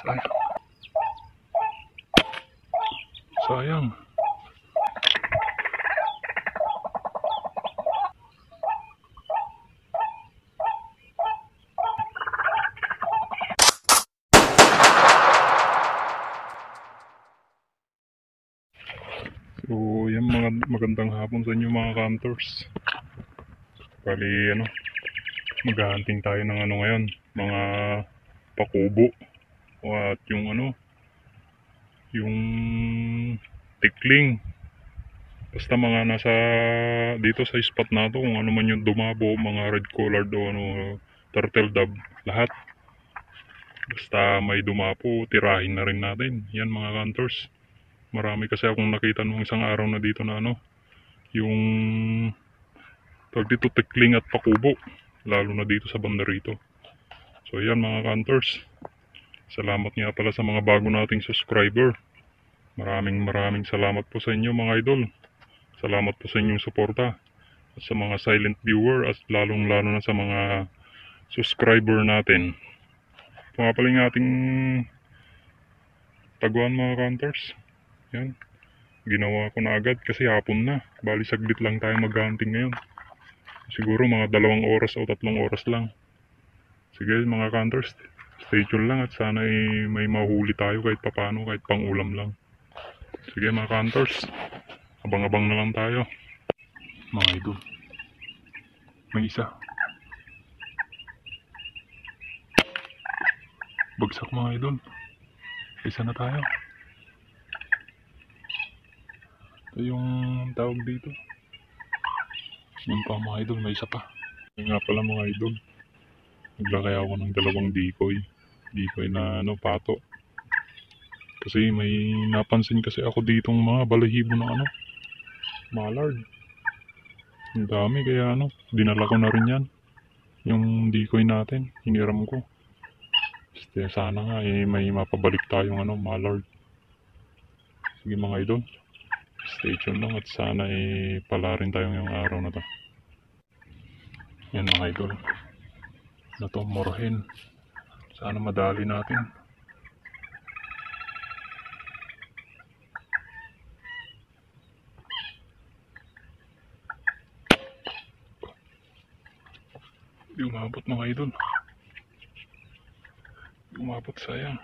Sayang. Sayang. So, yan magandang hapon sa inyo mga hunters. Bali, maghahunting tayo ng ngayon, mga pakubo. At yung tikling. Basta mga nasa dito sa spot na to, kung ano man yung dumabo, mga red collared o turtle dove, lahat. Basta may dumapo, tirahin na rin natin. Yan mga hunters. Marami kasi akong nakita nung isang araw na dito na yung tawag dito tikling at pakubo, lalo na dito sa banda rito. So yan mga hunters, salamat nga pala sa mga bago nating subscriber. Maraming salamat po sa inyo mga idol. Salamat po sa inyong suporta at sa mga silent viewer at lalong lalo na sa mga subscriber natin. Ito nga pala yung ating taguan mga hunters. Yan, ginawa ko na agad kasi hapon na. Bali saglit lang tayo mag-hunting ngayon. Siguro mga 2 oras o 3 oras lang. Sige mga hunters, stay tuned lang at sana may mahuli tayo kahit papano, kahit pang ulam lang. Sige mga hunters, abang-abang na lang tayo. Mga idol, may isa. Bagsak mga idol. Isa na tayo. Ito yung tawag dito. Yung pa mga idol, may isa pa. Yung nga pala mga idol, naglagay ako ng 2 decoy na pato. Kasi may napansin kasi ako ditong mga balahibo ng mallard. Ang dami kaya dinala ko na rin yan. Yung decoy natin, hiniram ko. Sana nga may mapabalik tayong mallard. Sige mga idol, stay tuned lang at sana pala rin tayo ngayong araw na to. Yan mga idol, na to morhen. Sana madali natin. Di umabot mga idol. Di umabot, sayang.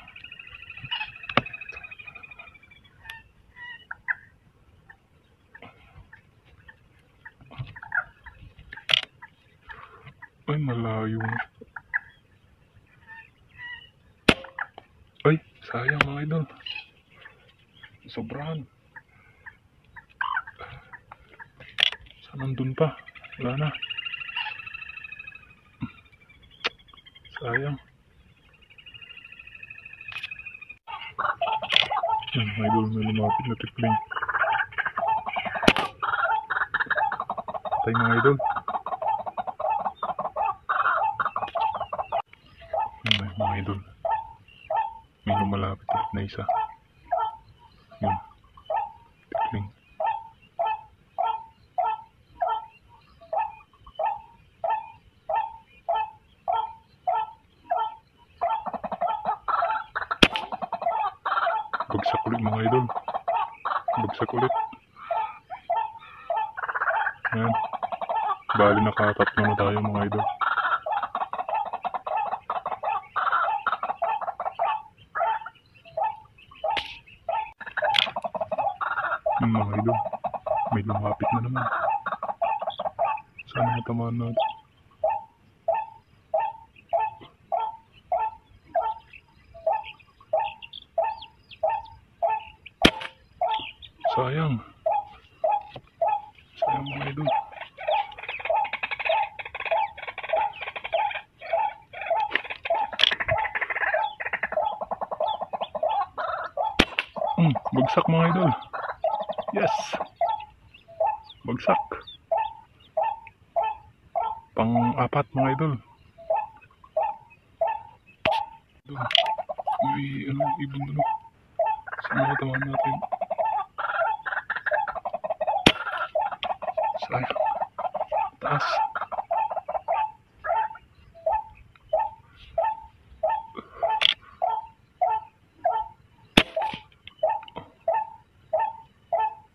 Ay, malayo na. Ay, sayang mga idol. Sobrahan. Saan nandun pa? Wala na. Sayang. Yan mga idol, may lumapit na tikling. Tay mga idol. Mga idol, may lumalapit ulit na isa. Yun, tikling. Bagsak ulit mga idol. Bagsak ulit. Yan, bali nakatatlo na tayo mga idol. Mga idol, may lumapit na naman. Sana matamaan natin. Sayang. Sayang mga idol. Bagsak mga idol. Yes, bagsak. Pang-4 mga idol. Ibon doon. Saan matamaan natin? Sayang. Taas.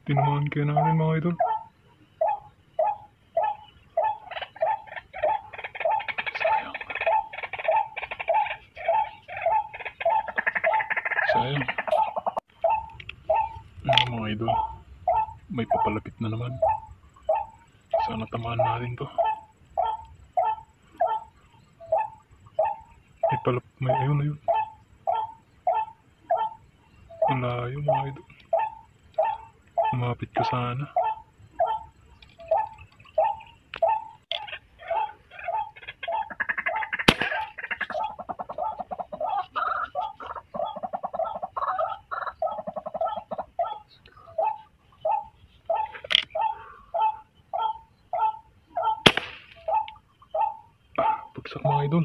Tinamaan kaya namin mga idol. Sayang. Ayun mga idol. May papalapit na naman. Sana tamaan natin to. Ayun. Malayo mga idol. Umapit ka sana. Bagsak mga idol.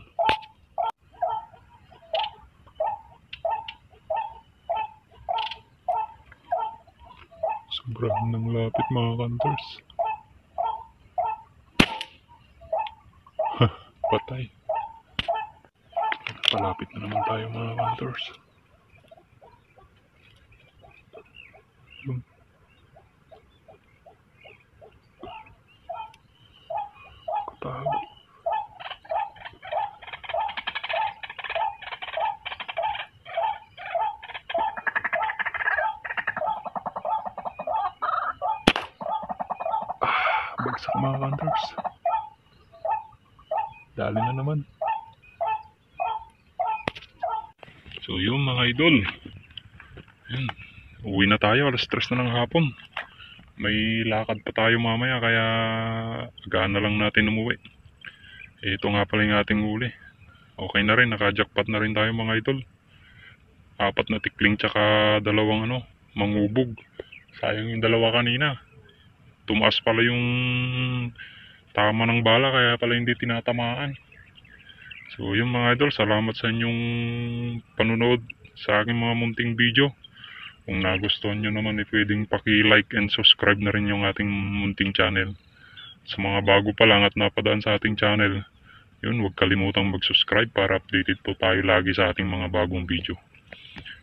Sobrang nang lapit mga hunters. Patay. Palapit na naman tayo mga hunters. Katago. Bagsak mga hunters. Dali na naman. So yun mga idol. Yun. Uwi na tayo. Alas 3 na ng hapon. May lakad pa tayo mamaya kaya agaan na lang natin umuwi. Ito nga pala yung ating huli. Okay na rin. Naka-jackpot na rin tayo mga idol. 4 na tikling tsaka 2 mangubog. Sayang yung 2 kanina. Tumaas pala yung tama ng bala kaya pala hindi tinatamaan. So yun mga idol, salamat sa inyong panunood sa aking mga munting video. Kung nagustuhan nyo naman, pwedeng paki-like and subscribe na rin yung ating munting channel. Sa mga bago pa lang at napadaan sa ating channel, yun, huwag kalimutang mag-subscribe para updated po tayo lagi sa ating mga bagong video.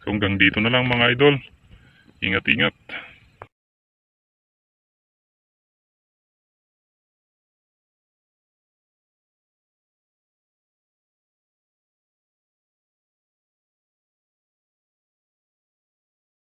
So hanggang dito na lang mga idol. Ingat-ingat.